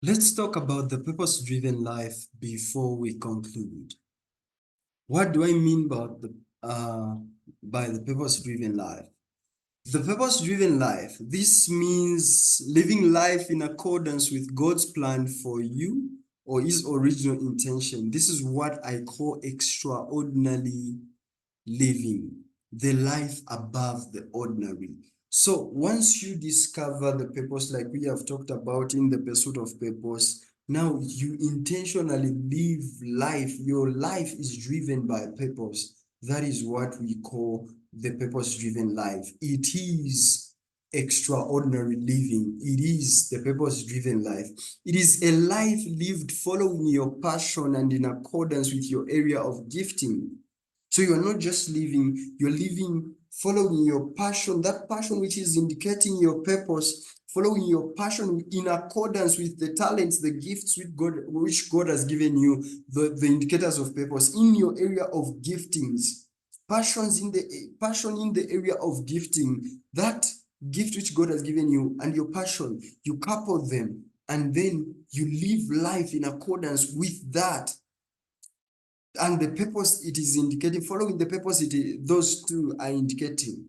Let's talk about the purpose-driven life before we conclude. What do I mean by the purpose-driven life? The purpose-driven life, this means living life in accordance with God's plan for you or his original intention. This is what I call extraordinary living, the life above the ordinary. So once you discover the purpose, like we have talked about in the pursuit of purpose, now you intentionally live life. Your life is driven by purpose. That is what we call the purpose-driven life. It is extraordinary living. It is the purpose-driven life. It is a life lived following your passion and in accordance with your area of gifting. So you're not just living, you're living following your passion, that passion which is indicating your purpose, following your passion in accordance with the talents, the gifts which God has given you, the indicators of purpose in your area of giftings. Passion in the area of gifting, that gift which God has given you and your passion, you couple them and then you live life in accordance with that. And the purpose it is indicating, following the purpose those two are indicating.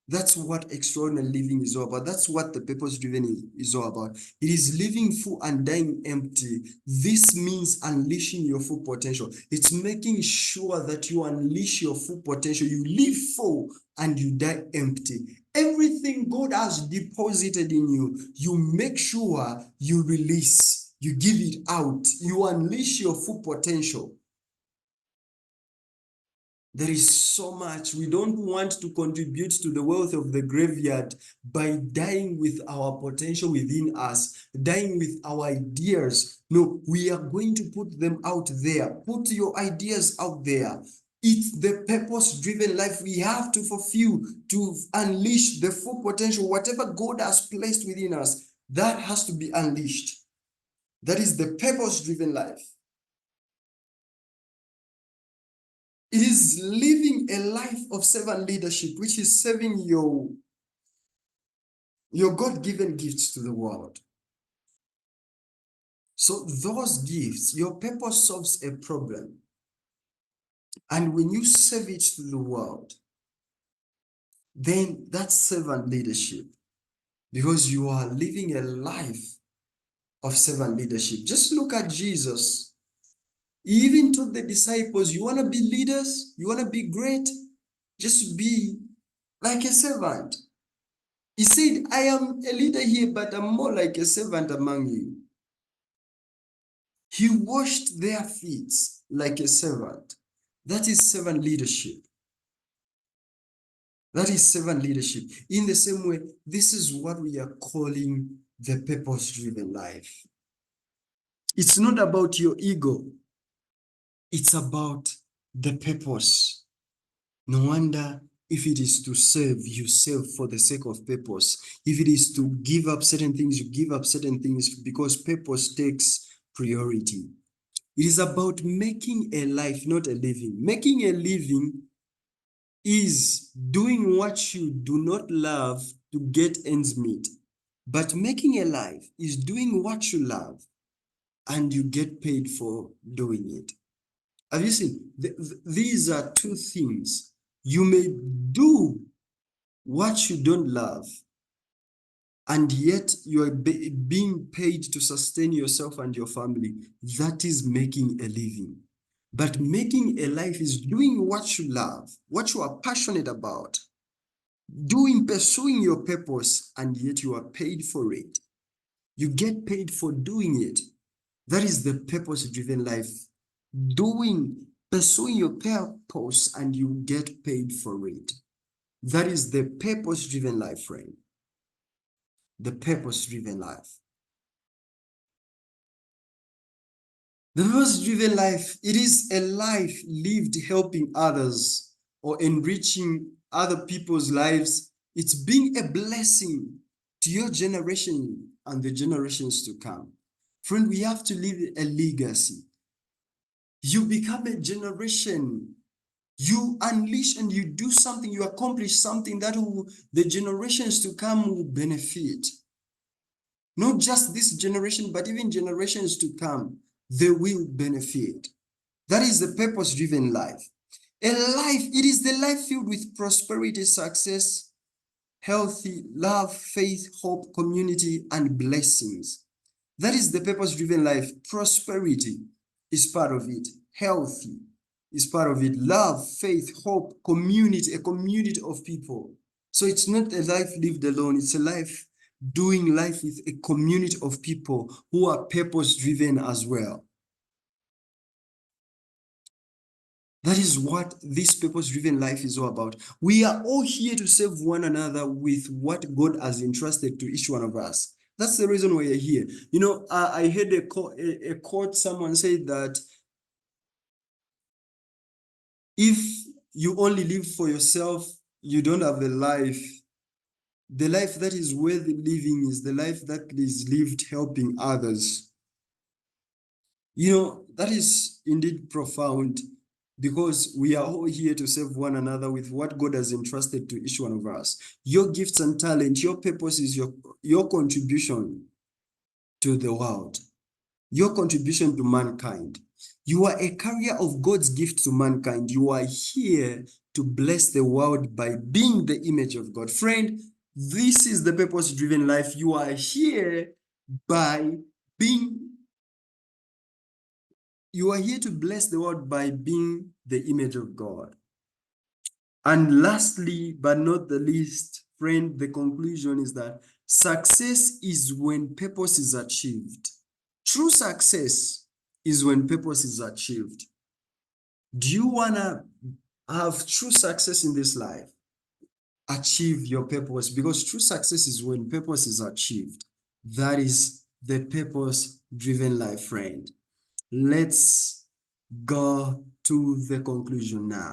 That's what extraordinary living is all about. That's what the purpose-driven is all about. It is living full and dying empty. This means unleashing your full potential. It's making sure that you unleash your full potential. You live full and you die empty. Everything God has deposited in you, you make sure you release, you give it out, you unleash your full potential. There is so much. We don't want to contribute to the wealth of the graveyard by dying with our potential within us, dying with our ideas. No, we are going to put them out there. Put your ideas out there. It's the purpose-driven life we have to fulfill, to unleash the full potential. Whatever God has placed within us, that has to be unleashed. That is the purpose-driven life. It is living a life of servant leadership, which is serving your God-given gifts to the world. So those gifts, your purpose solves a problem. And when you serve it to the world, then that's servant leadership, because you are living a life of servant leadership. Just look at Jesus. He even told the disciples, you want to be leaders? You want to be great? Just be like a servant. He said, I am a leader here, but I'm more like a servant among you. He washed their feet like a servant. That is servant leadership. That is servant leadership. In the same way, this is what we are calling the purpose-driven life. It's not about your ego. It's about the purpose. No wonder if it is to serve, you serve for the sake of purpose. If it is to give up certain things, you give up certain things because purpose takes priority. It is about making a life, not a living. Making a living is doing what you do not love to get ends meet. But making a life is doing what you love and you get paid for doing it. Have you seen? These are two things. You may do what you don't love, and yet you are being paid to sustain yourself and your family. That is making a living. But making a life is doing what you love, what you are passionate about, pursuing your purpose, and yet you are paid for it. You get paid for doing it. That is the purpose-driven life. Pursuing your purpose, and you get paid for it. That is the purpose-driven life, friend. The purpose-driven life. The purpose-driven life, it is a life lived helping others or enriching other people's lives. It's being a blessing to your generation and the generations to come. Friend, we have to leave a legacy. You become a generation. You unleash and you do something, you accomplish something that the generations to come will benefit. Not just this generation, but even generations to come, they will benefit. That is the purpose-driven life. A life, it is the life filled with prosperity, success, healthy, love, faith, hope, community, and blessings. That is the purpose-driven life. Prosperity is part of it. Healthy is part of it. Love, faith, hope, community, a community of people. So it's not a life lived alone. It's a life doing life with a community of people who are purpose-driven as well. That is what this purpose-driven life is all about. We are all here to serve one another with what God has entrusted to each one of us. That's the reason why you're here. You know, I heard a quote, someone said that if you only live for yourself, you don't have a life. The life that is worth living is the life that is lived helping others. You know, that is indeed profound, because we are all here to serve one another with what God has entrusted to each one of us. Your gifts and talent, your purpose is your contribution to the world, your contribution to mankind. You are a carrier of God's gift to mankind. You are here to bless the world by being the image of God. Friend, this is the purpose-driven life. You are here by being You are here to bless the world by being the image of God. And lastly, but not the least, friend, the conclusion is that success is when purpose is achieved. True success is when purpose is achieved. Do you want to have true success in this life? Achieve your purpose, because true success is when purpose is achieved. That is the purpose-driven life, friend. Let's go to the conclusion now.